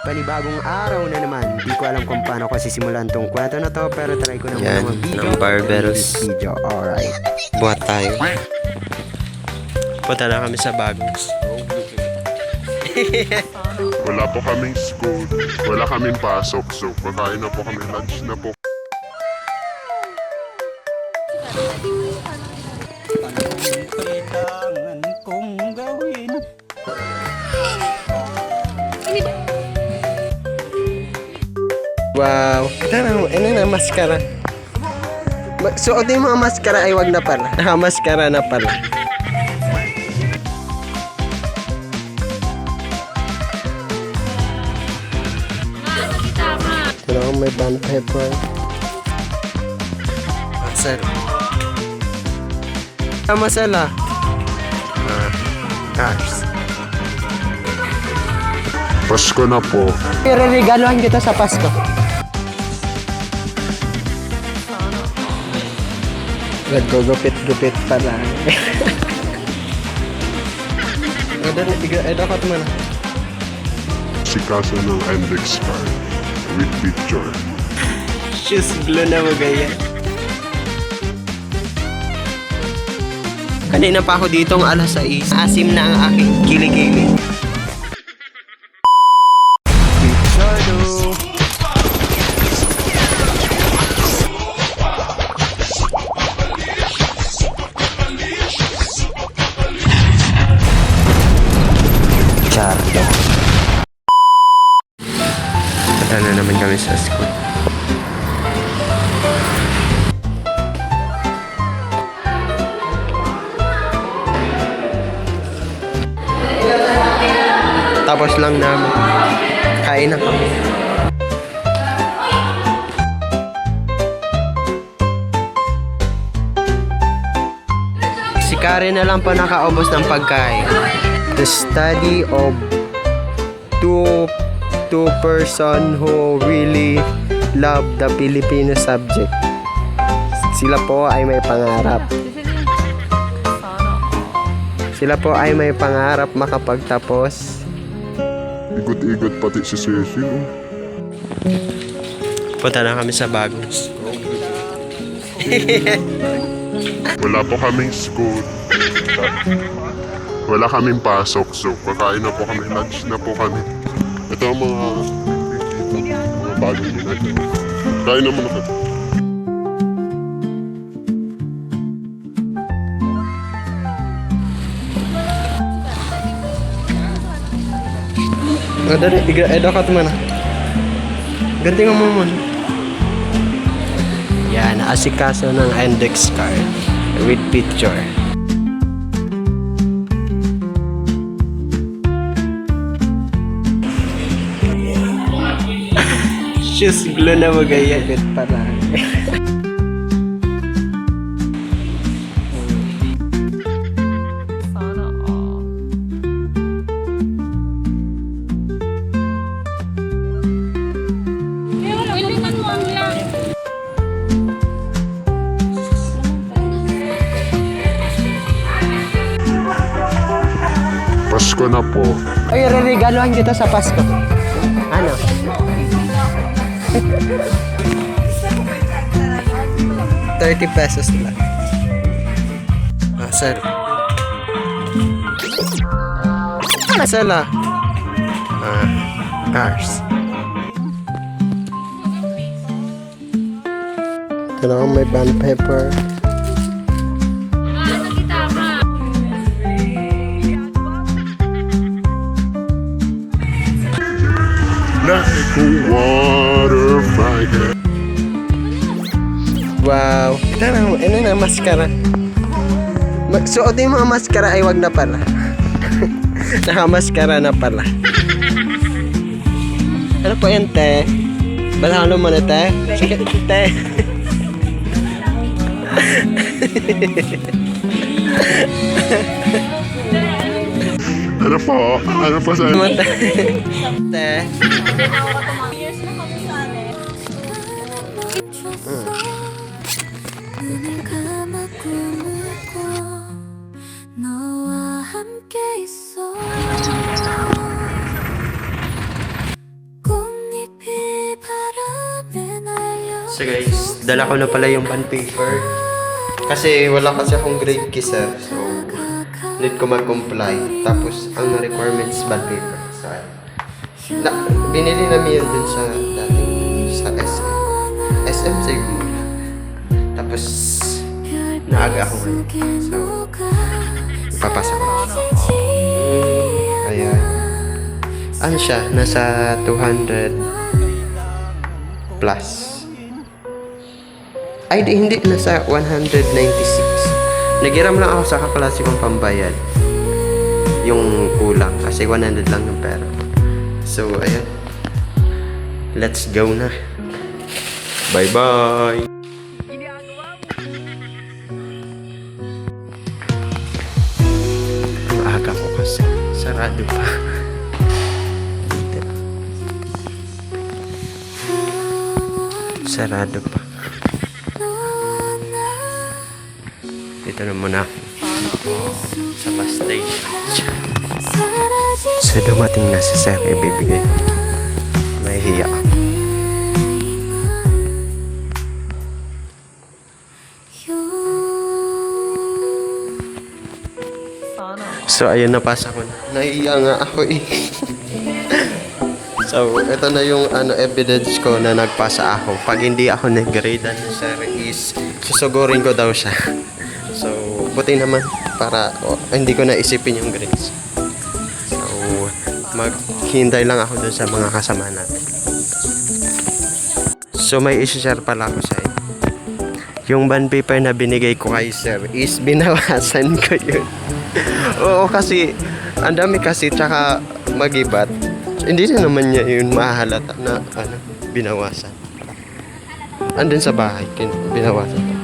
Panibagong araw na naman. Di ko alam kung paano ko sisimulan tong kwento na to, pero try ko na Yan, muna mag-video. ng Barberos. Video, alright. Buhat tayo. Punta na kami sa Bagos. Wala po kaming school, wala kaming pasok, so pagkain na po kami, lunch na po. Kailangan kong gawin. Wow. Ano na, maskara. Suotin mo ang maskara ay wag na pala. Maskara na pala. Pero may band pepper. Sir. Masala. Cars. Pasko na po. Ireregalohan kita sa Pasko. Nagugupit-gupit pala. Dapat mo na. Si Kaso ng index card with picture. Shoes blue na magaya. Kanina pa ako ditong alas 6. Asim na ang aking kilikili. Charlo. Punta na naman kami sa school. Tapos lang namin. Kain na kami. Si Karen na lang po nakaubos ng pagkain. The study of two person who really love the Filipino subject. Sila po ay may pangarap. Sila po ay may pangarap makapagtapos. Igot-igot pati si Cecil. Punta na kami sa Bagos. Wala po kaming school, wala kaming pasok, so pagkain na po kami, lunch na po kami. Ito ang mga bagong ginagawa. Kain na muna kami. Dali, dapat mo na. Ganti nga mo muna. Yan, asikaso ng index card with picture. Shoes blue na magaya. Good pala. Pasko na po. Ay, reregalohan kita sa Pasko. Ano? ₱30 lang. Sir. Masala. Cars. Ito na may band pepper. Like a water fighter. Wow. Ano na, maskara. Suotin mo ang maskara ay wag na pala. Nakamaskara na pala. Ano po yan, te? Balalo mo na, te? Sige, te. Ano po? Ano po sa... Te. 너와 함께 있어 So guys, dala ko na pala yung bond paper. Kasi wala kasi akong grade key sir. So, need ko mag-comply. Tapos, ang requirements bond paper. So, binili namin yun dun sa dating sa SM. SM siguro. Tapos, naaga ako ngayon. So, ipapasa ko. Ayan. Ano siya? Nasa 200 plus. Ay, hindi. Nasa 196. Nagiram lang ako sa kaklase kong pambayad. Yung kulang. Kasi 100 lang yung pera. So, ayan. Let's go na. Bye-bye! Ang aga ko kasi. Sarado pa. Sarado pa. Dito na muna ako sa bus station. So dumating na si Sir, ibibigay. Mahihiya ako. So ayun, napasa ko na. Nahihiya nga ako eh. So ito na yung evidence ko na nagpasa ako. Pag hindi ako nag-grade ni Sir is susugurin ko daw siya. So buti naman para hindi ko na isipin yung grades. So maghintay lang ako dun sa mga kasama natin. So may isi-share pala ako sa inyo. Yung bond paper na binigay ko kay Sir is binawasan ko yun. Oo, kasi ang dami kasi tsaka magibat. Hindi na naman niya yun mahalata na binawasan. Andun sa bahay, binawasan.